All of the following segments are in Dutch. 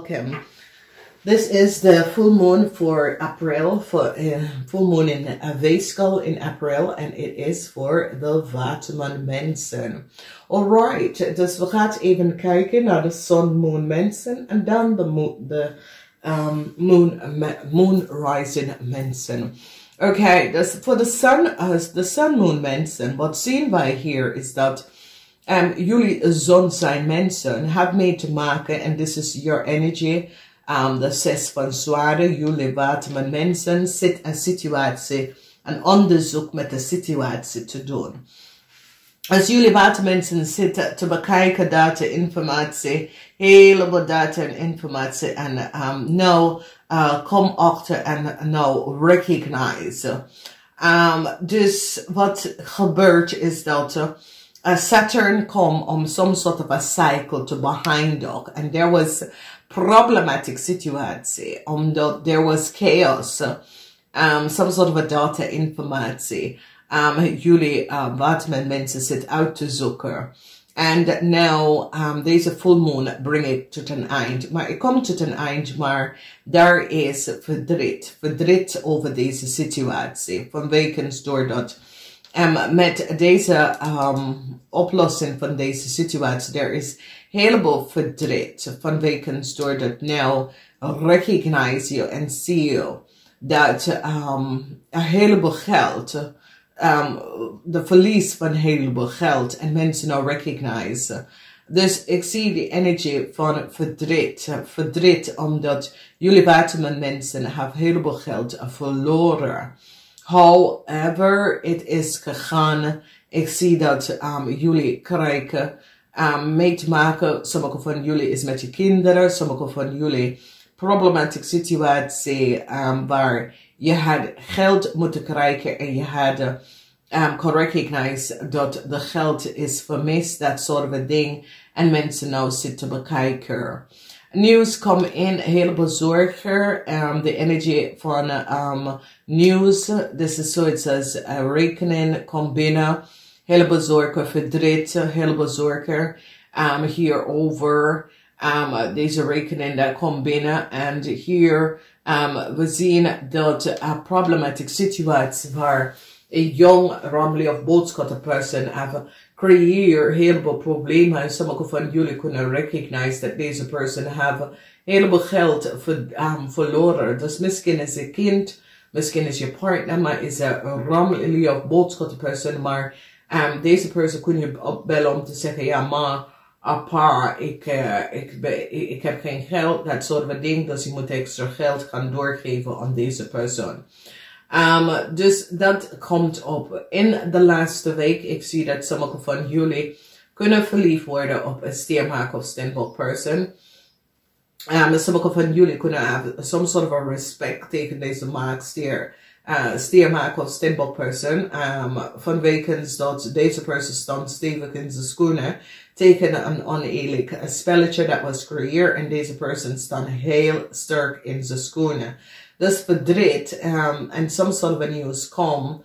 welcome. This is the full moon for April, for full moon in Weegschaaal in April, and it is for de WATERMAN MENSEN. Alright, dus we gaan even kijken naar de sun, moon, mensen en dan de moon rising mensen. Okay, dus voor de sun, moon, mensen, wat zien wij hier is dat jullie zon zijn mensen hebben mee te maken, en this is your energy. De 6 van zwaarden, jullie WATERMAN mensen, zit een situatie, een onderzoek met de situatie te doen. Als jullie watermensen zitten te bekijken data, informatie, heleboel data en informatie, en nou kom achter en nou recognize. Dus wat gebeurt is dat Saturn komt om some sort of a cycle to behind ook, and there was problematic situatie, omdat there was chaos, some sort of a data informatie. Jullie WATERMAN mensen zit uit te zoeken. And now deze full moon bring it tot een eind. Maar ik kom tot een eind, maar daar is verdriet. Verdriet over deze situatie. Vanwege doordat met deze oplossing van deze situatie, er is heleboel verdriet. Vanwege doordat now recognize you en zie je dat een heleboel geld, de verlies van heleboel geld en mensen nou recognize. Dus ik zie de energie van verdriet. Verdriet omdat jullie WATERMAN mensen hebben heleboel geld verloren. However, het is gegaan. Ik zie dat jullie krijgen mee te maken. Sommige van jullie is met je kinderen. Sommige van jullie problematic situatie waar je had geld moeten krijgen en je had recognize dat de geld is vermist, dat soort van ding. En mensen nou zitten bekijken. Nieuws komt in, heleboel zorgen. De energie van nieuws, this is zoiets als rekening, komt binnen. Heleboel zorgen, verdriet, heleboel zorgen hierover. Deze rekening dat komt binnen. En hier we zien dat problematic situatie waar een jong, rammelige of boodschappenperson hebben creëert heleboel problemen. En sommige van jullie kunnen recognize dat deze persoon hebben heleboel geld verloren. Dus misschien is je kind, misschien is je partner, maar is een rammelige of boodschappenperson. Maar deze persoon kun je opbellen om te zeggen, ja maar, appa, ik heb geen geld, dat soort van ding. Dus je moet extra geld gaan doorgeven aan deze persoon. Dus dat komt op in de laatste week. Ik zie dat sommige van jullie kunnen verliefd worden op een stiermaak of steenbok person. Sommige van jullie kunnen hebben some sort of respect tegen deze maak, stiermaak of steenbok person. Vanwege dat deze persoon stond stevig in zijn schoenen tegen een oneerlijk spelletje dat was creëerd, en deze persoon stond heel sterk in zijn schoenen. Dus verdriet en some sort of nieuws komt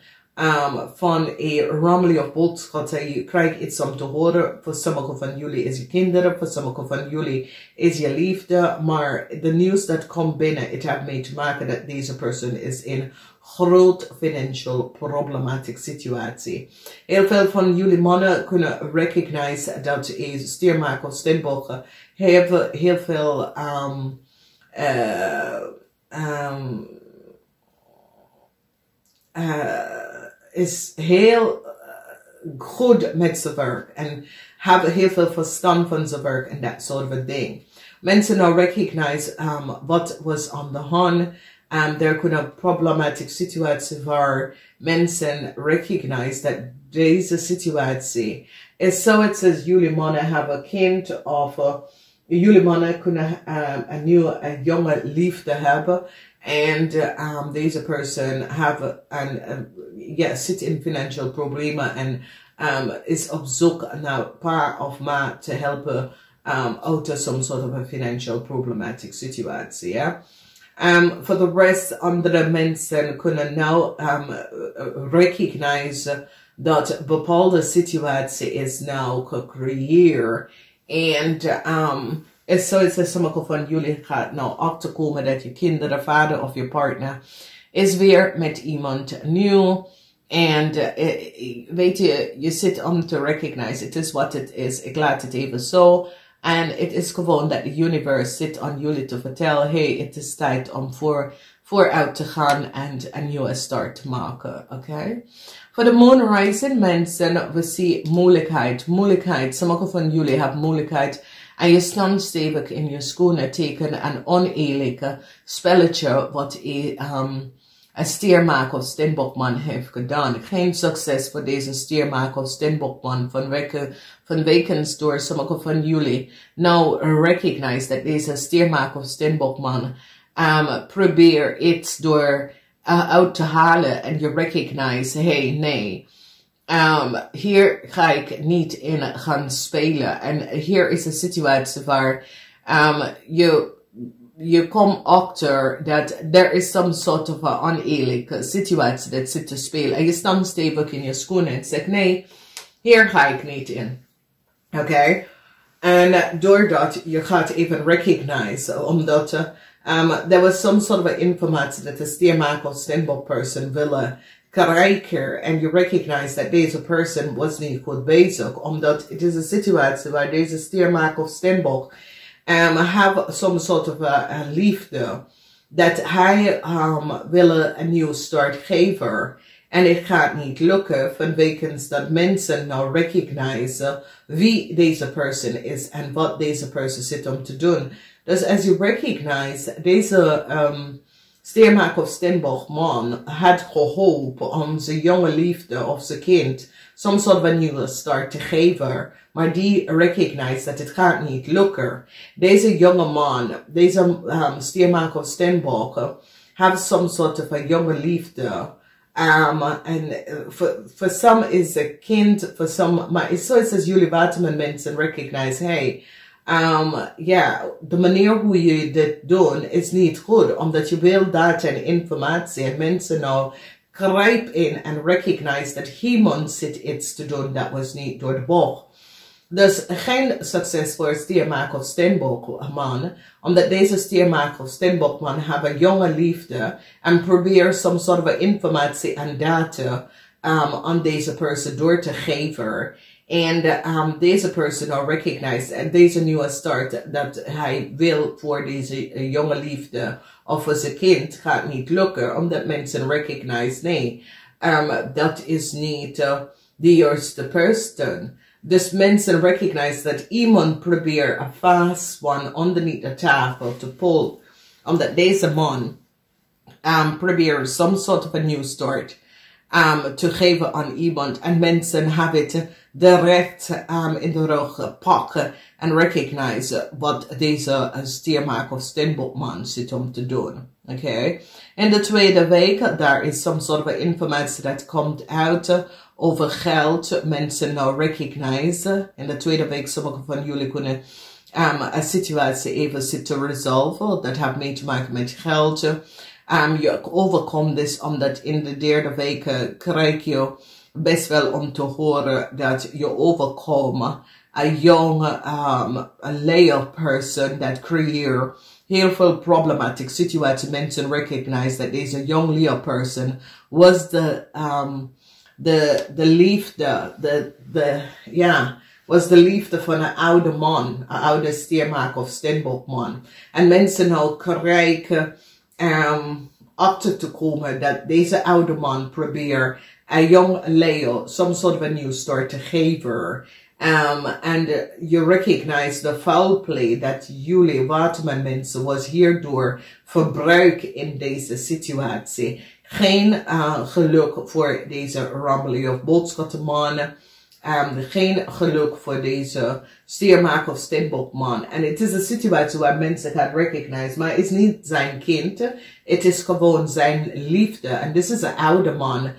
van een rammelige of boodschap. Je krijgt iets om te horen. Voor sommige van jullie is je kinderen, voor sommige van jullie is je liefde. Maar de nieuws dat komt binnen, het heeft mee te maken dat deze persoon is in groot financial problematic situatie. Heel veel van jullie mannen kunnen recognize dat een stiermaak of steenbokken hebben heel veel is heel goed met zijn werk en hebben heel veel verstand van zijn werk en dat soort van ding. Mensen nou recognize wat was aan de hand. Er kunnen problematic situatie waar mensen recognize dat deze situatie is zoiets als jullie mannen hebben een kind of jullie mannen kunnen een jonge liefde hebben. En deze persoon zit in financieel problemen en is op zoek naar pa of ma te helpen out of some sort of a financial problematic situatie. Yeah? For the rest, andere mensen kunnen nou recognize dat bepaalde situatie is nou gecreëerd. En Zo is het sommige van jullie gaat nou achterkomen dat je kinderen, vader of je partner is weer met iemand nieuw. En weet je, je zit om te recognize, het is wat het is. Ik laat het even zo. En het is gewoon dat de universe zit aan jullie te vertellen, hey, het is tijd om vooruit te gaan en een nieuwe start te maken, oké? Voor de moon rising mensen, we zien moeilijkheid. Sommige van jullie hebben moeilijkheid en je staat stevig in je schoenen tegen een oneerlijke spelletje wat een stiermaker of steenbokman heeft gedaan. Geen succes voor deze stiermaker of steenbokman vanwege door sommige van jullie nou recognize dat deze stiermaker of steenbokman probeer iets door uit te halen en je recognize, hey, nee, hier ga ik niet in gaan spelen. En hier is een situatie waar je komt achter dat er is some sort of oneerlijke situatie dat zit te spelen. En je staat stevig in je schoenen en zegt, nee, hier ga ik niet in. Oké? En doordat je gaat even recognize, omdat there was some sort of informatie dat de stiermaker of steenbok person willen krijgen. En je recognize dat deze person was niet goed bezig. Omdat het is een situatie waar deze stiermaker of steenbok have some sort of liefde. Dat hij willen een nieuwe start geven. En het gaat niet lukken vanwege dat mensen nou recognize wie deze person is en wat deze person zit om te doen. Dus als je recognize, deze stiermaker of steenbok man had gehoopt om zijn jonge liefde of zijn kind some sort of een nieuwe start te geven. Maar die recognize dat het gaat niet lukken. Deze jonge man, deze stiermaker of steenbok, have some sort of a jonge liefde. En for some is a kind, for some, maar is zoals als jullie waterman mensen recognize, hey, de manier hoe je dit doet is niet goed, omdat je wil data en informatie en mensen nou grijp in en recognize dat iemand zit iets te doen dat was niet door de bocht. Dus geen succes voor stiermaker of steenbokman, omdat deze stiermaker of steenbokman hebben een jonge liefde en probeert some sort of informatie en data aan deze persoon door te geven. En deze persoon nou recognize en deze nieuwe start dat hij wil voor deze jonge liefde of voor zijn kind gaat niet lukken, omdat mensen recognize, nee, dat is niet de juiste persoon. Dus mensen recognize dat iemand probeert een vast van onderneath de tafel te pull, omdat deze man probeert some sort of a new start te geven aan iemand. En mensen hebben het direct in de rug pakken en recognize wat deze stiermaker of steenbokman zit om te doen. Oké? In de tweede week, daar is some sort of informatie dat komt uit over geld. Mensen nou recognize. In de tweede week, sommige van jullie kunnen een situatie even zitten resolven. Dat heeft mee te maken met geld. Je overkomt dus omdat in de derde week krijg je best wel om te horen dat je overkomt een jonge layer person dat creëert heel veel problematic situatie. Mensen recognize dat deze young layer person was de liefde, was de liefde van een oude man, een oude stiermaker of steenbokman. En mensen nou krijgen achter te komen dat deze oude man probeert een jong Leo some sort of a new start te geven. And you recognize the foul play dat jullie waterman mensen was hierdoor verbruik in deze situatie. Geen geluk voor deze rammelie of boodschappenman. Geen geluk voor deze stiermaker of steenbokman. En het is een situatie waar mensen gaan recognize, maar het is niet zijn kind. Het is gewoon zijn liefde. En dit is een oude man.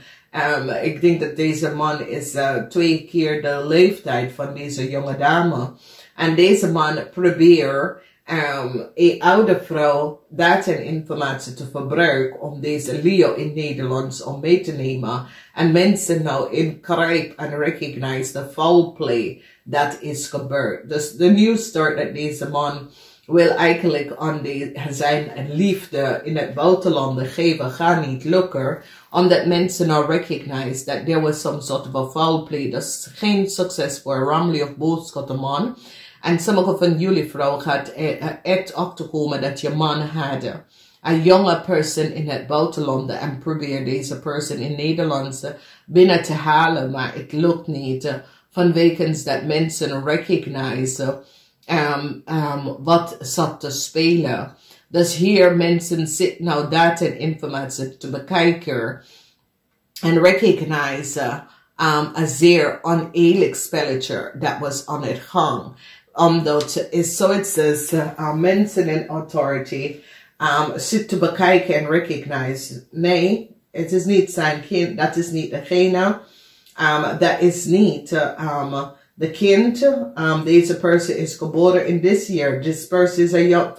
Ik denk dat deze man is 2 keer de leeftijd van deze jonge dame. En deze man probeert een oude vrouw data en informatie te gebruiken om deze Leo in Nederlands om mee te nemen. En mensen nou ingrijpen en recognize de foul play dat is gebeurd. Dus de nieuws start dat deze man wil eigenlijk aan zijn liefde in het buitenland geven, gaat niet lukken. Omdat mensen nou recognize that there was some sort of a foul play. Dat is geen succes voor Ramley of Boodschap man. En sommige van jullie vrouwen gaat echt achterkomen dat je man had een jonge person in het buitenland en probeert deze person in Nederland binnen te halen, maar het lukt niet. Vanwege dat mensen recognize wat zat te spelen. Dus hier mensen zitten nou data en informatie te bekijken en recognize een zeer oneerlijk spelletje dat was aan het gang. Omdat is zoiets als mensen in authority zitten te bekijken en recognize. Nee, het is niet zijn kind, dat is niet degene. Dat is niet de kind. Deze person is geboren in this year. This person is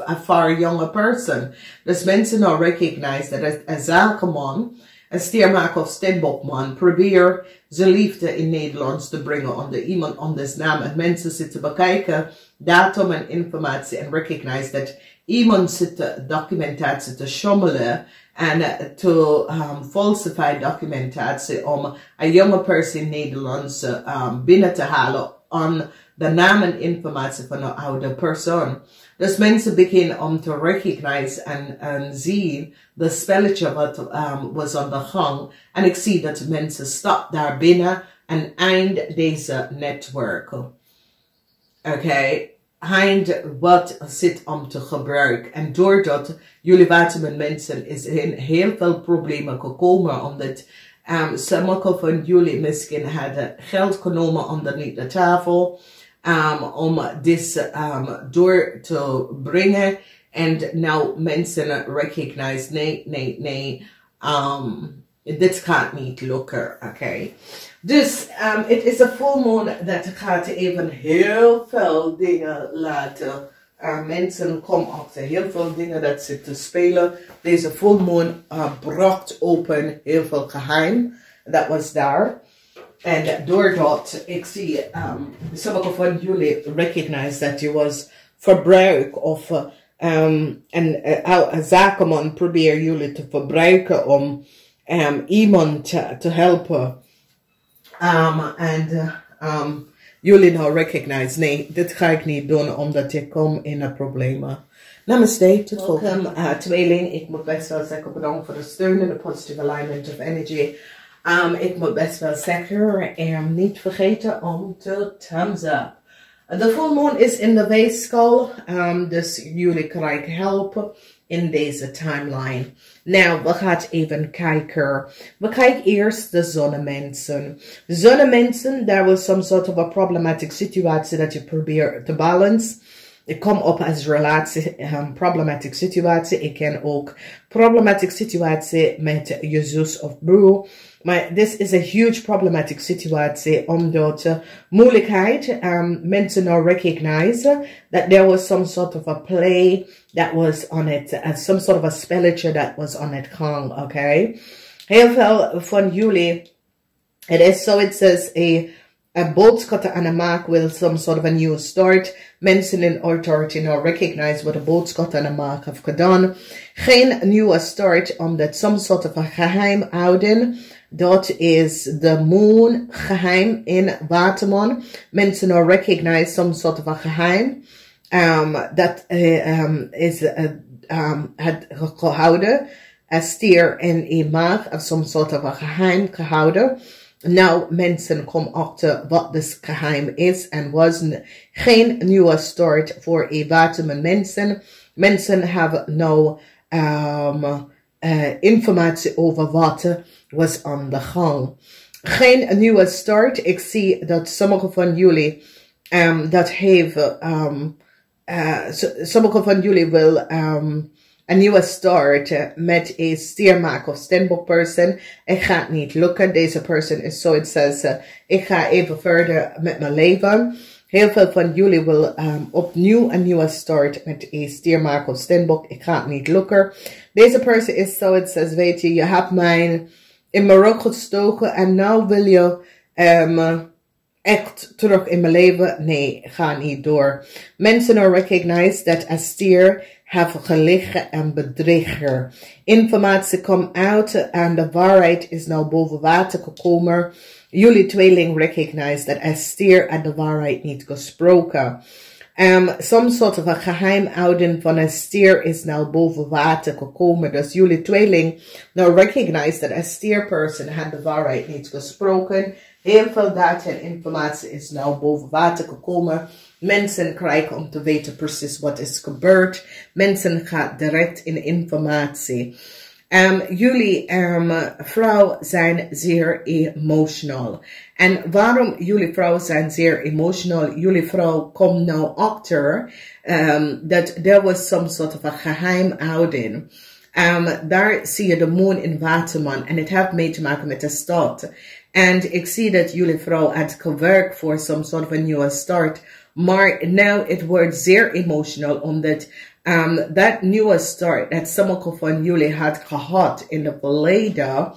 a far younger person. Dus mensen nou recognize dat een zakenman, een steermaker of stenbokman, probeer zijn liefde in Nederlands te brengen onder iemand anders naam. En mensen zitten bekijken, datum en informatie en recognize dat iemand zit documentatie te schommelen en te falsify documentatie om een jonge person in Nederlands binnen te halen aan de naam en informatie van een oude persoon. Dus mensen beginnen om te recognize en zien de spelletje wat was aan de gang. En ik zie dat mensen stappen daar binnen en eind deze netwerk. Oké. Eind wat zit om te gebruiken. En doordat jullie waterman mensen is in heel veel problemen gekomen. Omdat sommige van jullie misschien hadden geld genomen onderneath de tafel. Om dit door te brengen. En nou mensen recognize, nee. Dit gaat niet lukken, oké. Dus het is een full moon dat gaat even heel veel dingen laten. Mensen komen achter heel veel dingen dat zitten spelen. Deze full moon bracht open heel veel geheim. Dat was daar. En doordat ik zie, sommige van jullie recognize dat je was verbruik of een zakenman probeert jullie te verbruiken om iemand te helpen. Jullie nou recognize, nee, dit ga ik niet doen omdat ik kom in de problemen. Namaste, tot volgende. Tweeling, ik moet best wel zeggen bedankt voor de steun en de positive alignment of energy. Ik moet best wel zeggen, niet vergeten om te thumbs up. De full moon is in de weegschaal, dus jullie krijgen help in deze timeline. Nou, we gaan even kijken. We kijken eerst de zonnemensen. De zonnemensen, there was some sort of a problematic situatie dat je probeert te balance. Ik kom op als relatie, problematic situatie. Ik ken ook problematic situatie met je zus of broer. Maar this is a huge problematic situatie, omdat moeilijkheid, mensen nou recognize that there was some sort of a play that was on it, some sort of a spelletje that was on it gang, okay? Heel veel van jullie, het is zoiets als een boodschap aan de maak wil some sort of a new start. Mensen in authority now recognize wat de boodschap aan de maak heeft gedaan. Geen nieuwe start, omdat some sort of a geheim houden. Dat is de moon geheim in Waterman. Mensen now recognize some sort of a geheim. Dat is het gehouden. Een stier en een maag of some sort of a geheim gehouden. Nou, mensen komen achter wat dit geheim is en was geen nieuwe start voor een Waterman mensen. Mensen hebben nou informatie over wat was aan de gang. Geen nieuwe start. Ik zie dat sommige van jullie dat hebben, sommige van jullie wil een nieuwe start met een stiermaker of stenbock person. Het gaat niet lukken. Deze person is zoiets als, ik ga even verder met mijn leven. Heel veel van jullie wil opnieuw een nieuwe start met een stiermark of steenbok. Ik ga het niet lukken. Deze person is zo, het says, weet je hebt mij in mijn rug gestoken en nou wil je echt terug in mijn leven. Nee, ga niet door. Mensen are recognize that a stier have gelegen en bedrieger. Informatie komt uit en de waarheid is nou boven water gekomen. Jullie tweeling recognize that a stier had de waarheid niet gesproken. Some sort of a geheimhouding van een stier is nou boven water gekomen. Dus jullie tweeling nou recognize that a stier person had de waarheid niet gesproken. Heel veel data en informatie is nou boven water gekomen. Mensen krijgen om te weten precies wat is gebeurd. Mensen gaan direct in informatie. Jullie vrouw zijn zeer emotional. En waarom jullie vrouw zijn zeer emotional? Jullie vrouw komt nou achter dat there was some sort of a geheimhouding. Daar zie je de moon in Waterman. En het heeft mee te maken met de stad. En ik zie dat jullie vrouw had gewerkt voor some sort of a nieuwe start. Maar nou, het wordt zeer emotional, omdat dat nieuwe start dat sommige van jullie had gehad in het verleden,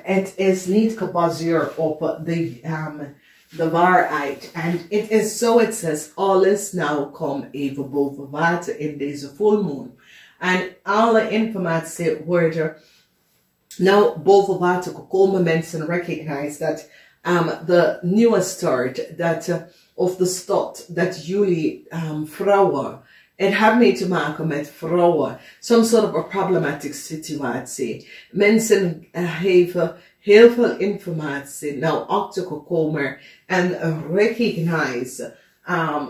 het is niet gebaseerd op de waarheid. En het is zo, het says, alles nou komt even boven water in deze full moon. En alle informatie worden nou boven water gekomen. Mensen recognize dat de nieuwe start of de stad dat jullie vrouwen, het heeft mee te maken met vrouwen, some sort of a problematic situatie. Mensen hebben heel veel informatie nou achtergekomen en recognize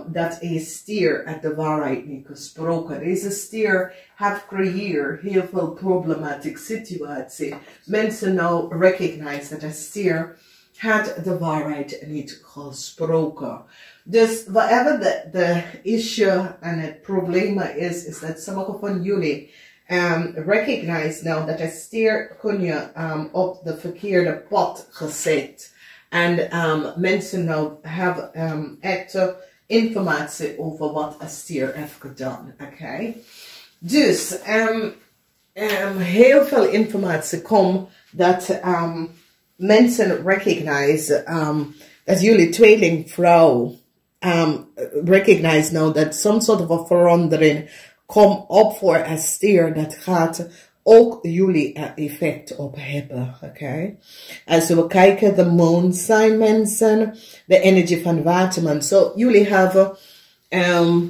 dat een stier uit de waarheid niet gesproken. Deze stier heeft gecreëerd heel veel problematic situatie. Mensen nou recognize dat een stier had de waarheid niet gesproken. Dus whatever de issue en het probleem is dat sommige van jullie recognize nou dat een stier kun je op de verkeerde pad gezet. En mensen nou hebben echt informatie over wat een stier heeft gedaan. Oké? Dus heel veel informatie komt dat mensen recognize dat jullie tweelingvrouw recognize now that some sort of a verandering komt op voor een stier dat gaat ook jullie effect op hebben. Oké? Als we kijken, de moon sign mensen, de energie van Waterman. So jullie hebben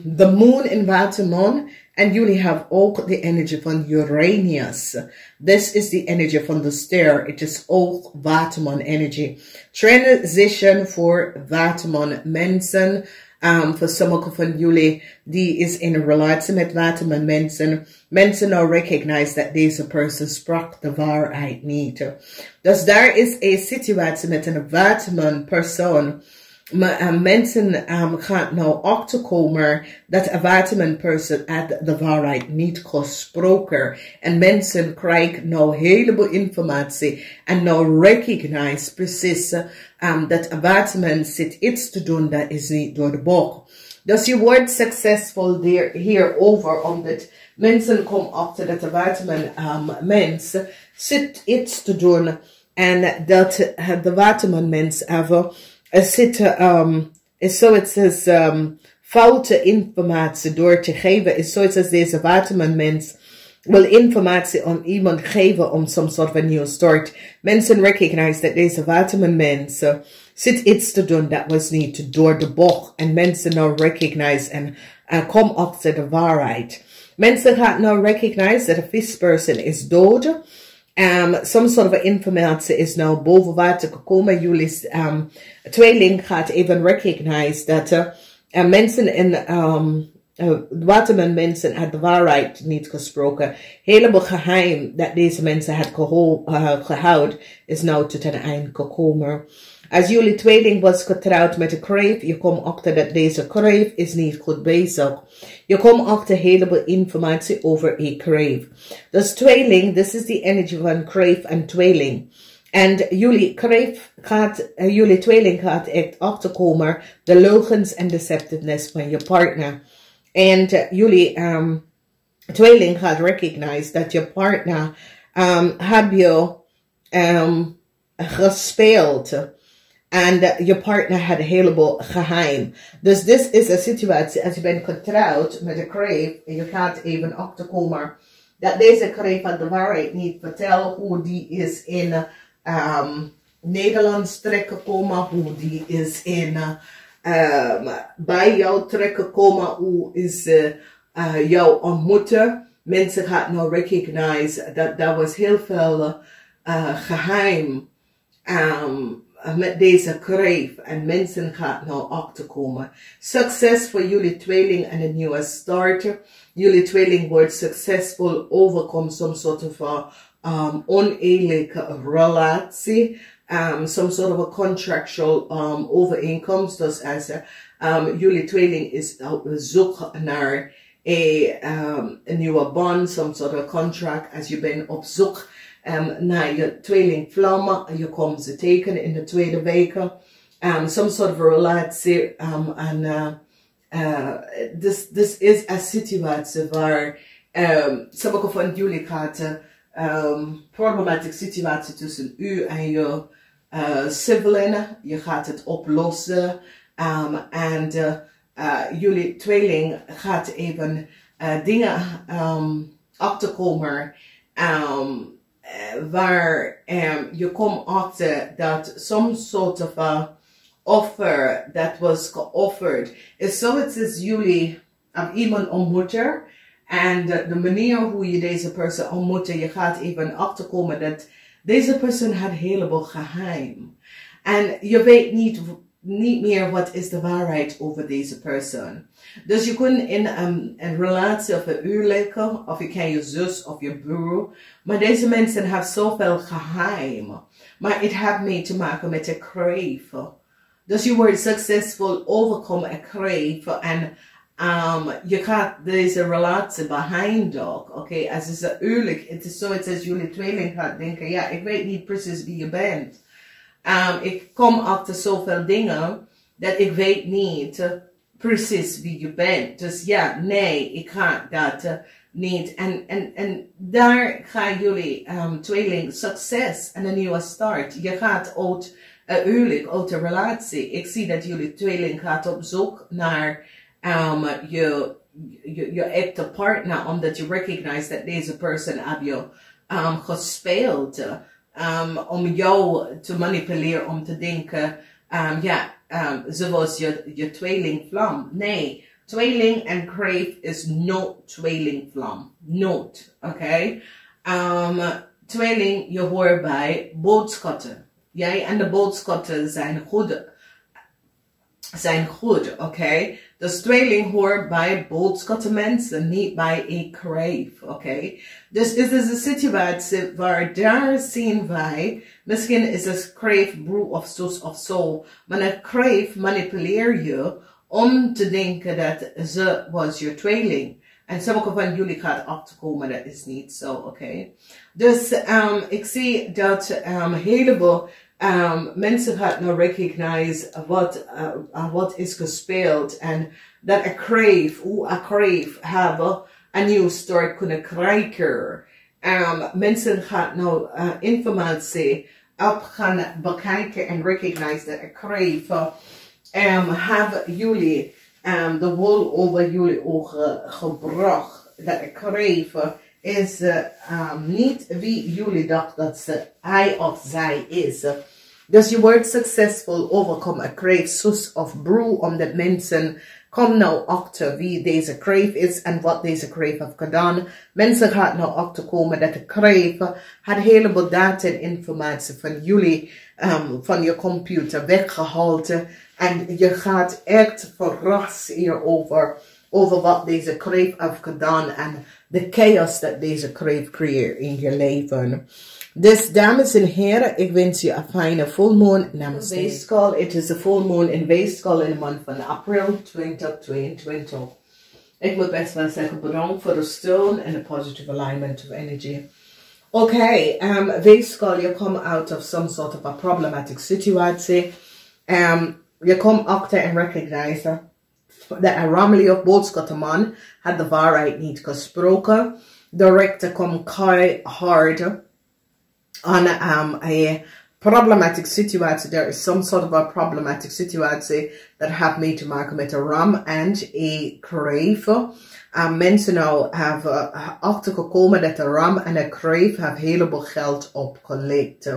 de moon in Waterman. En jullie hebben ook de energie van Uranus. This is the energy van de ster. It is ook Waterman energy. Transition voor Waterman mensen. Voor sommige van jullie die is in een relatie met Waterman mensen. Mensen nou recognize dat deze persoon sprak de waarheid niet. Dus daar is een situatie met een Waterman persoon. Maar mensen gaan nou achterkomen dat een Waterman person had de waarheid niet gesproken. En mensen krijgen nou een heleboel informatie en nou recognize precies dat een Waterman zit iets te doen dat is niet door de bocht. Dus je wordt succesvol hierover omdat mensen komen achter dat een Waterman mens zit iets te doen en dat de Waterman mens hebben is zo, het says, foute informatie door te geven. Is zo, het says, deze Waterman mens wil informatie aan iemand geven om some sort of a new start. Mensen recognize dat deze Waterman mens zit iets te doen dat was niet door de bocht. En mensen nou recognize en kom achter de waarheid. Mensen gaan nou recognize dat een fish person is dood. Some sort of informatie is nou boven water gekomen. Jullie tweeling gaat even recognize dat mensen in Waterman mensen had de waarheid niet gesproken. Helemaal geheim dat deze mensen had gehouden is nou tot een eind gekomen. Als jullie tweeling was getrouwd met een kreef, je komt achter dat deze kreef is niet goed bezig. Je komt achter heleboel informatie over een kreef. Dus tweeling, this is the energy van kreef en tweeling. En jullie tweeling gaat echt achterkomen de leugens en deceptiveness van je partner. En jullie tweeling gaat recognize dat je partner heb je gespeeld. En je partner had een heleboel geheim. Dus dit is een situatie, als je bent getrouwd met een kreef, en je gaat even achterkomen dat deze kreef had de waarheid niet vertelt, hoe die is in Nederlands terechtgekomen, hoe die is in bij jou terechtgekomen, hoe is jou ontmoeten. Mensen gaan nou recognize dat daar was heel veel geheim met deze kreef en mensen gaan nou achterkomen. Succes voor jullie tweeling en een nieuwe start. Jullie tweeling wordt succesvol, overkomt some sort of oneerlijke relatie, some sort of a contractual overeenkomst. Dus als jullie tweeling is op zoek naar een nieuwe band, some sort of contract, als je bent op zoek naar je tweelingvlammen, je komt ze tekenen in de tweede weken, some sort of a relatie, this is een situatie waar sommige van jullie gaat problematische situatie tussen u en je sibling, je gaat het oplossen, en jullie tweeling gaat even dingen achterkomen waar je komt achter dat some sort of offer that was geofferd is zoiets als jullie iemand ontmoeten en de manier hoe je deze persoon ontmoet, je gaat even achterkomen dat deze persoon had een heleboel geheim en je weet niet meer wat is de waarheid over deze persoon. Dus je kunt in een relatie of een huwelijk, of je kan je zus of je broer, maar deze mensen hebben zoveel geheim. Maar het heeft mee te maken met een kreef. Dus je wordt succesvol overkomen een kreef en je gaat deze relatie behinden. Oké, als het is een huwelijk, het is zoiets als jullie tweeling gaat denken, ja, ik weet niet precies wie je bent. Ik kom achter zoveel dingen dat ik weet niet precies wie je bent. Dus ja, nee, ik ga dat niet. En daar gaan jullie tweeling succes en een nieuwe start. Je gaat uit een huwelijk, uit een relatie. Ik zie dat jullie tweeling gaat op zoek naar je echte partner, omdat je recognize dat deze persoon heb je gespeeld. Om jou te manipuleren, om te denken, zoals je tweelingvlam. Nee, tweeling en kreef is nooit tweelingvlam. Nooit, oké? Tweeling, je hoort bij boodschatten. Jij en de boodschatten zijn goed, oké? Dus tweeling hoort bij boodschattenmensen, niet bij een kreef, oké? Dus het is een situatie waar daar zien wij, misschien is het kreef, broer of zus of zo, maar een kreef manipuleer je om te denken dat ze was je tweeling. En sommige van jullie gaat achterkomen, dat is niet zo, oké? Dus ik zie dat een heleboel mensen gaan nou recognize wat is gespeeld en dat een kreef, hoe een kreef hebben een nieuwe start kunnen krijgen. Mensen gaan nou informatie op gaan bekijken en recognize dat een kreef hebben jullie de wol over jullie ogen gebracht. Dat een kreef is niet wie jullie dachten dat hij of zij is. Dus je wordt succesvol overkomen een kreef, zus of broer, omdat mensen komen nou achter wie deze kreef is en wat deze kreef heeft gedaan. Mensen gaan nou achterkomen dat de kreef had een heleboel data en informatie van jullie, van je computer weggehaald. En je gaat echt verrast hierover, over wat deze kreef heeft gedaan en de chaos dat deze kreef creëert in je leven. Dus dames en heren, ik wens je een fijne volmoon. Namaste. Weegschaal, het is de volmoon in Weegschaal in de maand van april 2022. Ik moet best wel zeggen bedankt voor de steun en de positive alignment of energy. Okay, weegschaal, je komt out of some sort of a problematic situatie. Je komt achter en recognize dat een rammelie of boodschappenman had de waarheid niet gesproken. De rechter komt keihard on a problematic situatie. There is some sort of a problematic situatie that have mee te maken met een ram and a crave. Mensen nou hebben achtergekomen dat de ram en de crave hebben heleboel geld opgelegd.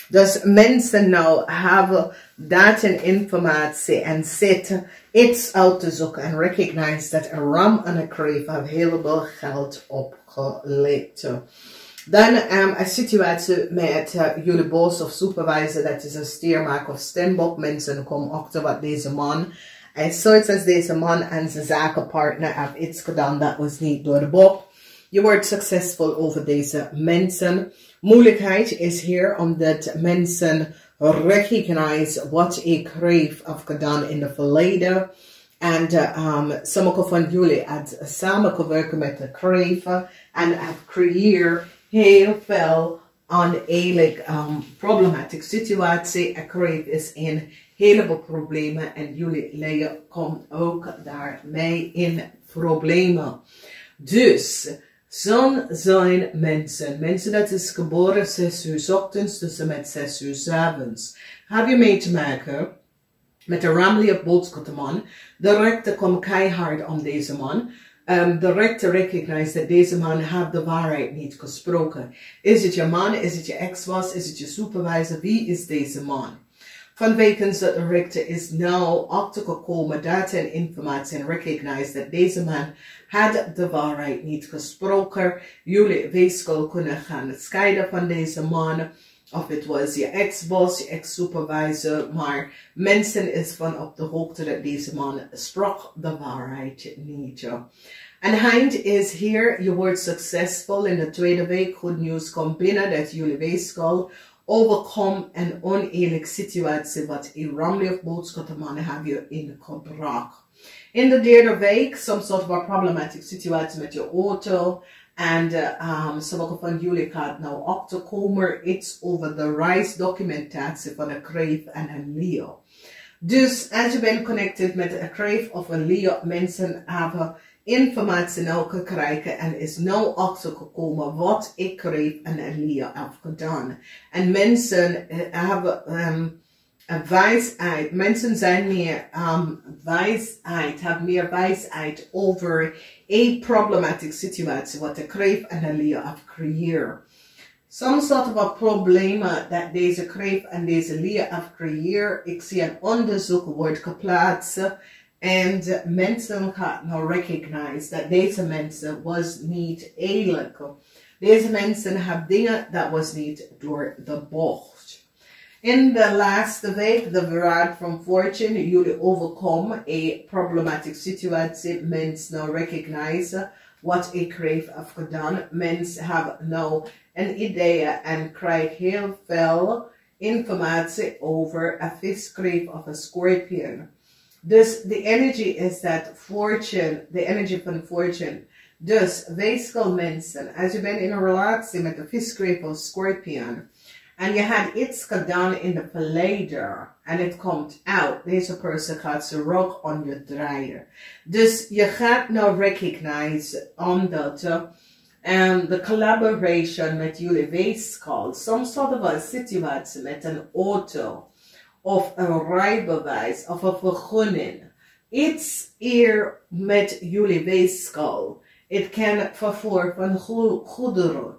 Dus mensen nou hebben data en informatie en zitten iets uit te zoeken en recognize dat een ram en een crave hebben heleboel geld opgelegd. Dan een situatie met jullie boss of supervisor, dat is een stiermaker of stembok. Mensen komen achter wat deze man, hij soort als deze man en zijn zakenpartner hebben iets gedaan dat was niet door de bocht. Je wordt succesvol over deze mensen. Moeilijkheid is hier omdat mensen recognize wat ik crave heb gedaan in het verleden. En sommige van jullie hebben samengewerkt met de crave en hebben gecreëerd heel veel oneerlijk problematische situatie. Een crave is in heleboel problemen en jullie leren komt ook daarmee in problemen. Dus zon zijn mensen. Mensen dat is geboren 6 uur 's ochtends tussen met 6 uur 's avonds. Heb je mee te maken met de rammelie of boodschappenman. De rechter komt keihard om deze man. De rechter recognize dat deze man heeft de waarheid niet gesproken. Is het je man? Is het je ex-was? Is het je supervisor? Wie is deze man? Vanwege dat de rechter is nou achtergekomen, data en informatie en recognize dat deze man had de waarheid niet gesproken. Jullie weegschaal kunnen gaan scheiden van deze man. Of het was je ex-boss, je ex-supervisor, maar mensen is van op de hoogte dat deze man sprak de waarheid niet. En eind is hier, je wordt succesvol in de tweede week. Goed nieuws komt binnen dat jullie weegschaal overkomt een oneerlijke situatie wat een rammelie of boodschappenman hebben je ingebracht. In de derde week, some sort of a problematic situatie met je auto. En sommige van jullie gaat nou achterkomen iets over de reisdocumentatie van een crave en een Leo. Dus als je bent connected met een crave of een Leo, mensen hebben informatie nou gekregen en is nou achtergekomen wat ik crave en een Leo heb gedaan. En mensen hebben wijsheid, mensen zijn meer wijsheid, hebben meer wijsheid over een problematische situatie wat de crave en de Leo heeft gecreëerd. Some sort of a problemen dat deze crave en deze Leo heeft gecreëerd. Ik zie een onderzoek wordt geplaatst en mensen gaan nou recognize dat deze mensen was niet eerlijk. Deze mensen hebben dingen dat was niet door de bocht. In de laatste week, de Verraad from Fortune, jullie overkomen een problematische situatie. Mensen nou recognize wat ik crave heb gedaan. Mensen hebben nou een idee en krijgen heel veel informatie over een viscrave of een scorpion. Dus de energie is dat fortune, de energie van fortune. Dus weegschaal mensen, als je bent in een relatie met een viscrave of scorpion, en je had iets gedaan in het verleden en het komt uit. Deze persoon gaat zijn rug om je draaien. Dus je gaat nou recognize omdat de collaboration met jullie weegschaal, some sort of a situatie met een auto of een rijbewijs of een vergunning. Iets hier met jullie weegschaal. Het kan vervoer van goederen.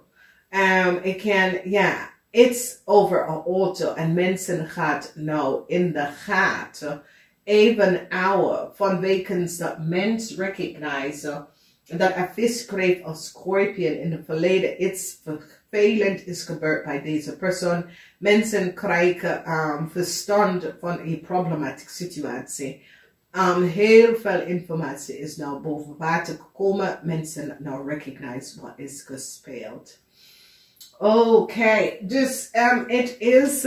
Het kan, ja. Iets over een auto en mensen gaat nou in de gaten even houden vanwege dat mensen recognize dat een viscrave of scorpion in het verleden iets vervelend is gebeurd bij deze persoon. Mensen krijgen verstand van een problematische situatie. Heel veel informatie is nou boven water gekomen. Mensen nou recognize wat is gespeeld. Okay, dus het is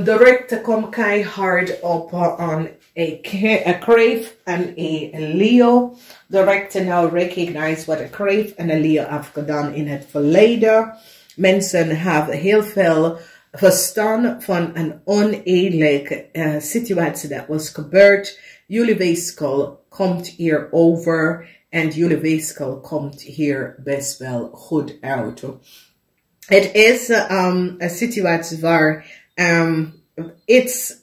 de rechter komt keihard op aan een crave en een Leo. De rechter nou recognize wat een crave en een Leo heeft gedaan in het verleden. mensen hebben heel veel verstaan van een oneerlijke situatie dat was gebeurd. Jullie weegschaal komt hier over en jullie weegschaal komt hier best wel goed uit. Het is een situatie waar iets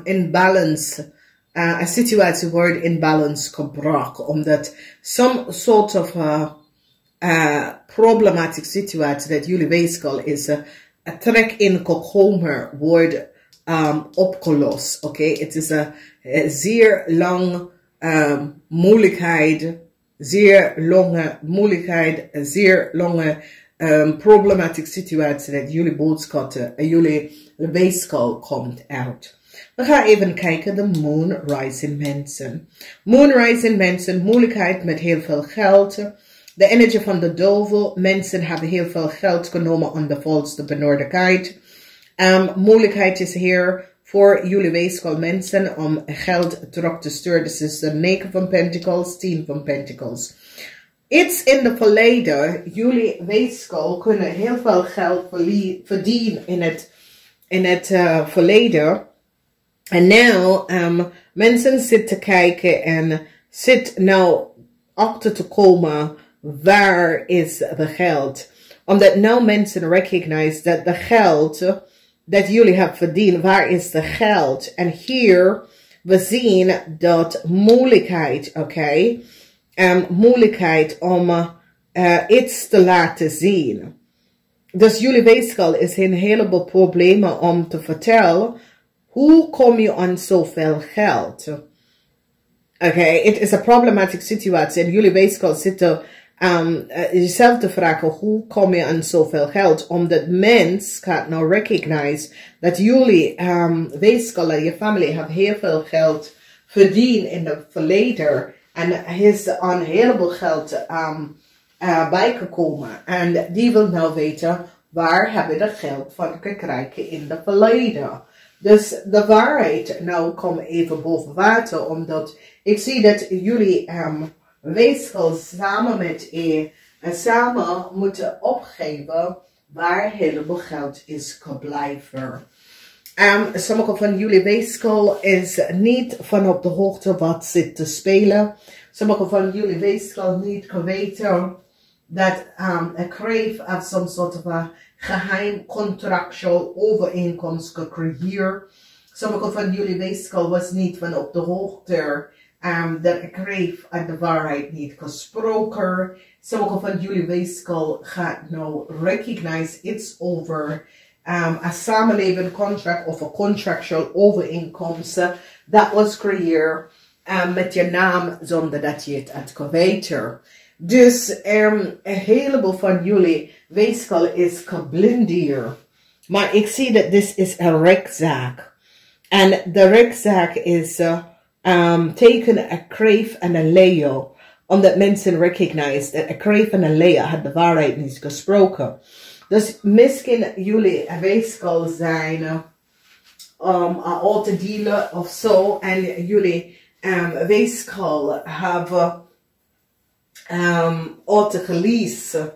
in balance, een situatie wordt in balance gebracht, omdat some sort of problematic situatie dat jullie weegschaal is een trek in gekomen wordt opgelost. Oké, het is een zeer lang moeilijkheid, zeer lange problematic situatie dat jullie boodschappen en jullie weegschaal komt uit. We gaan even kijken de Moon Rising mensen. Moon Rising mensen, moeilijkheid met heel veel geld. De energie van de duivel. Mensen hebben heel veel geld genomen aan de valse benauwdheid. Moeilijkheid is hier voor jullie weegschaal mensen om geld terug te sturen. Dus is de 9 van Pentacles, 10 van Pentacles. Iets in het verleden, jullie weegschaal kunnen heel veel geld verdienen in het verleden. En nu, mensen zitten kijken en zitten nou achter te komen, waar is de geld? Omdat nu mensen recognize dat de geld dat jullie hebben verdiend, waar is de geld? En hier, we zien dat moeilijkheid, oké? Moeilijkheid om iets te laten zien. Dus jullie weegschaal is een heleboel problemen om te vertellen. Hoe kom je aan zoveel geld? Oké, het is een problematische situatie. En jullie weegschaal zitten jezelf te vragen, hoe kom je aan zoveel geld? Omdat mens gaat nou recognize dat jullie weegschaal en je familie hebben heel veel geld verdiend in het verleden. En er is een heleboel geld bijgekomen. En die wil nou weten, waar hebben we geld van gekregen in het verleden? Dus de waarheid nou komt even boven water, omdat ik zie dat jullie weegschaal samen moeten opgeven waar heleboel geld is gebleven. Sommige van jullie weegschaal is niet van op de hoogte wat zit te spelen. Sommige van jullie weegschaal niet geweten dat een kreef of some sort of a geheim contractual overeenkomst gecreëerd. Sommige van jullie weegschaal was niet van op de hoogte dat een kreef en de waarheid niet gesproken. Sommige van jullie weegschaal gaat nou recognize iets over een samenleving contract of een contractual overeenkomst dat was gecreëerd met je naam zonder dat je het had geweten. Dus een heleboel van jullie weegschaal is geblindeerd. Maar ik zie dat dit is een rechtszaak. En de rechtszaak is tegen een kreef en een leeuw. Omdat mensen recognize dat een kreef en een leeuw had de waarheid niet gesproken. Dus misschien jullie weegschaal zijn al te dealen of zo. En jullie weegschaal hebben al te gelezen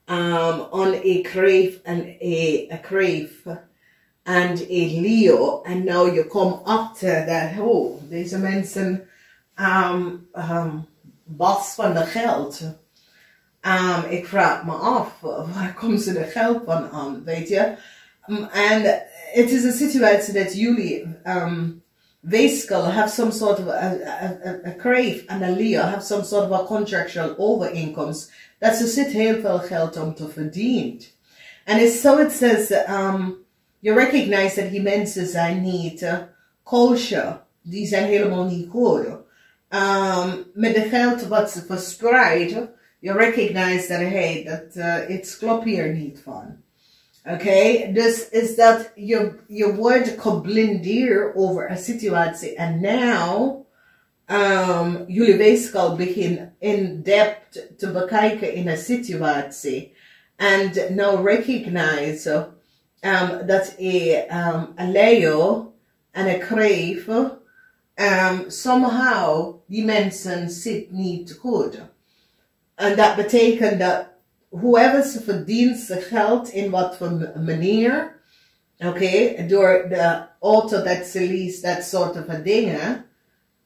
aan een kreef en een kreef en een leeuw. En nou je komt achter dat, oh, deze mensen bas van de geld. Ik vraag me af, waar komt ze de geld van aan, weet je? En het is een situatie dat jullie weegschaal have some sort of a crave and a Leo have some sort of a contractual overeenkomst. Dat ze zit heel veel geld om te verdienen. En it's so it says, you recognize that die mensen zijn niet kosher. Die zijn helemaal niet goed. Met de geld wat ze verspreiden, you recognize that, hey, dat het klopt hier niet van. Oké, dus is dat je wordt geblindeerd over een situatie en nou jullie weegschaal begint in depth te bekijken in een situatie en nou recognize dat een leeuw en een kreef somehow die mensen zit niet goed. En dat betekent dat whoever ze verdient zijn geld in wat voor manier. Oké, door de auto dat ze leest, dat soort van dingen.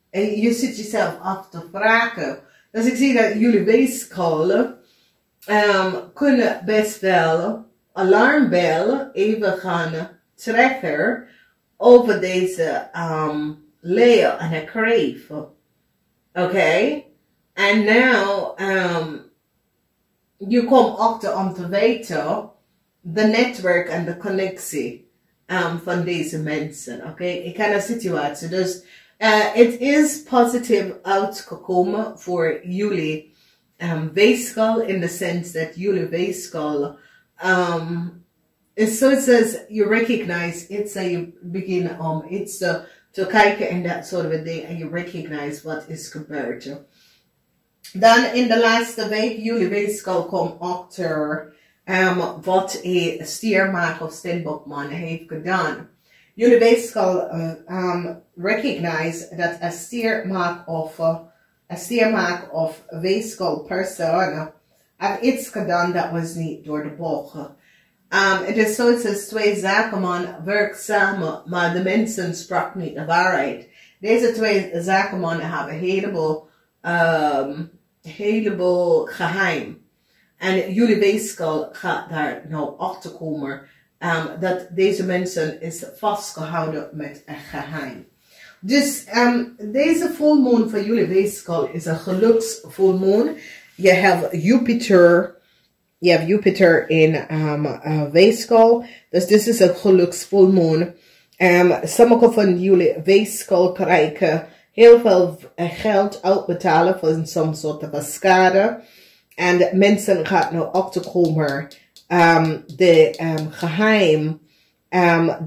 En je zit jezelf af te vragen. Dus ik zie dat jullie weegschaal kunnen best wel alarmbel even gaan trekken over deze Leo en een Crave. Oké? En nou, je komt achter om te weten de netwerk en de connectie van deze mensen. Oké? Ik ken een situatie. Dus het is positief uitgekomen voor jullie weegschaal. In the sense that jullie weegschaal is so it says you recognize it's a you begin it's te kijken en dat soort of ding en you recognize wat is gebeurd. Dan in de laatste week jullie weegschaal komt achter wat een stiermaker of stenbokman heeft gedaan. Jullie weegschaal recognize dat een stiermaker of weegschaal persoon heeft iets gedaan dat was niet door de bocht. Het is zo, het is twee zakenman werken samen, maar de mensen sprak niet de waarheid. Deze twee zakenmannen hebben een heleboel geheim. En jullie weegschaal gaat daar nou achter komen dat deze mensen is vastgehouden met een geheim. Dus deze volmoon van jullie weegschaal is een geluksvolmoon. Je hebt Jupiter in weegschaal. Dus dit is een geluksvolmoon. Sommige van jullie weegschaal krijgen heel veel geld uitbetalen voor some soort van schade. En mensen gaan nou achterkomen de geheim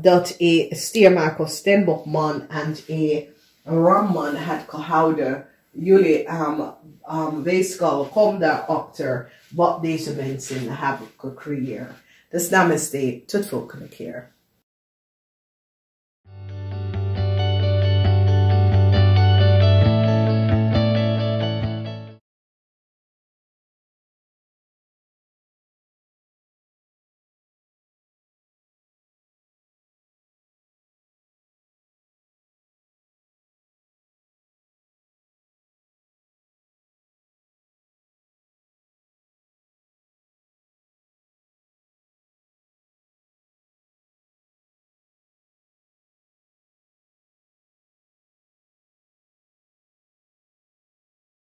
dat een stiermaker, stenbokman en een ramman had gehouden. Jullie weegschaal komt daarachter wat deze mensen hebben gecreëerd. Dus namaste, tot volgende keer.